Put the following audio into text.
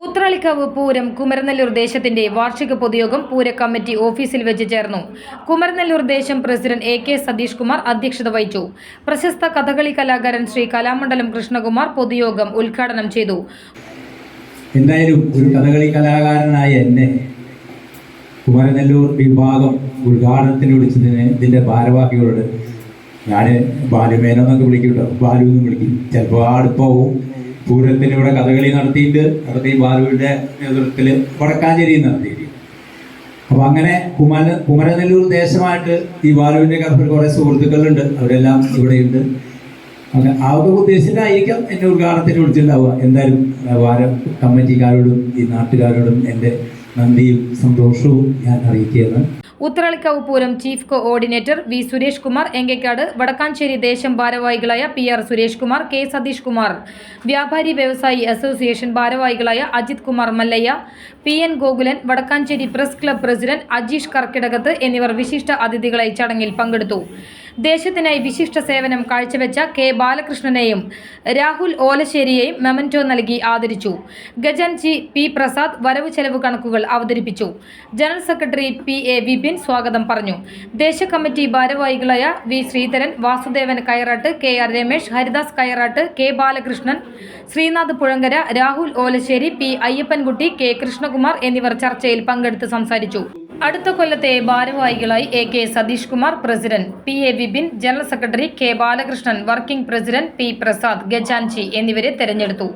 ഉത്രാളിക്കാവ് പൂരം കുമരനെല്ലൂർ ദേശത്തിന്റെ വാർഷിക പൊതുയോഗം പൂര കമ്മിറ്റി ഓഫീസിൽ വെച്ച് ചേർന്നു. കുമരനെല്ലൂർ ദേശം പ്രസിഡന്റ് A.K. സതീഷ് കുമാർ അധ്യക്ഷത വഹിച്ചു. പ്രശസ്ത കഥകളി കലാകാരൻ ശ്രീ കലാമണ്ഡലം കൃഷ്ണകുമാർ പൊതുയോഗം ഉദ്ഘാടനം ചെയ്തു. എന്തായാലും ഒരു കഥകളി കലാകാരനായ എന്നെ കുമരനെല്ലൂർ വിഭാഗം ഉദ്ഘാടനത്തിന് വിളിച്ചതിന് ഇതിന്റെ ഭാരവാഹികളോട് ഞാൻ ബാലുമേനൊന്നൊക്കെ വിളിക്കും കേട്ടോ, ബാലു എന്ന് വിളിക്കും. ചിലപ്പോൾ അടുപ്പാവും. പൂരത്തിന് ഇവിടെ കഥകളി നടത്തി ബാലുവിൻ്റെ നേതൃത്വത്തിൽ വടക്കാഞ്ചേരി നടത്തിയിട്ട്. അപ്പോൾ അങ്ങനെ കുമരനെല്ലൂർ ദേശമായിട്ട് ഈ ബാലുവിൻ്റെ കഥകൾ കുറേ സുഹൃത്തുക്കളുണ്ട്, അവരെല്ലാം ഇവിടെയുണ്ട്. അങ്ങനെ അതൊക്കെ ഉദ്ദേശിച്ചിട്ടായിരിക്കാം എന്നെ ഉദ്ഘാടനത്തിന് വിളിച്ചിട്ടുണ്ടാവുക. എന്തായാലും കമ്മിറ്റിക്കാരോടും ഈ നാട്ടുകാരോടും എൻ്റെ നന്ദിയും സന്തോഷവും ഞാൻ അറിയിക്കുകയാണ്. Uthralikkavu Pooram chief coordinator V Suresh Kumar Enkakkad, Vadakkanchery ദേശം ഭാരവാഹികളായ PR സുരേഷ് കുമാർ, K സതീഷ് കുമാർ, വ്യാപാരി വ്യവസായി അസോസിയേഷൻ ഭാരവാഹികളായ Ajith Kumar Mallaya, PN Gokulan, Vadakkanchery press club president Ajeesh Karkidakath എന്നിവർ വിശിഷ്ട അതിഥികളായി ചടങ്ങിൽ പങ്കെടുത്തു. ദേശത്തിനായി വിശിഷ്ട സേവനം കാഴ്ചവെച്ച K ബാലകൃഷ്ണനെയും രാഹുൽ ഓലശ്ശേരിയെയും മെമന്റോ നൽകി ആദരിച്ചു. ഖജാൻജി P പ്രസാദ് വരവ് ചെലവ് കണക്കുകൾ അവതരിപ്പിച്ചു. ജനറൽ സെക്രട്ടറി PA വിപിൻ സ്വാഗതം പറഞ്ഞു. ദേശ കമ്മിറ്റി ഭാരവാഹികളായ V Sreedharan, Vasudevan Kayarat, KR Ramesh, Haridas Kayarat, K Balakrishnan, Sreenath Puzhankara, Rahul Olassery, P Ayyappankutty, K Krishnakumar എന്നിവർ ചർച്ചയിൽ പങ്കെടുത്ത് സംസാരിച്ചു. അടുത്ത കൊല്ലത്തെ ഭാരവാഹികളായി A.K. Satheesh Kumar president, PA Vipin general secretary, K Balakrishnan working president, P Prasad, ഖജാൻജി എന്നിവരെ തെരഞ്ഞെടുത്തു.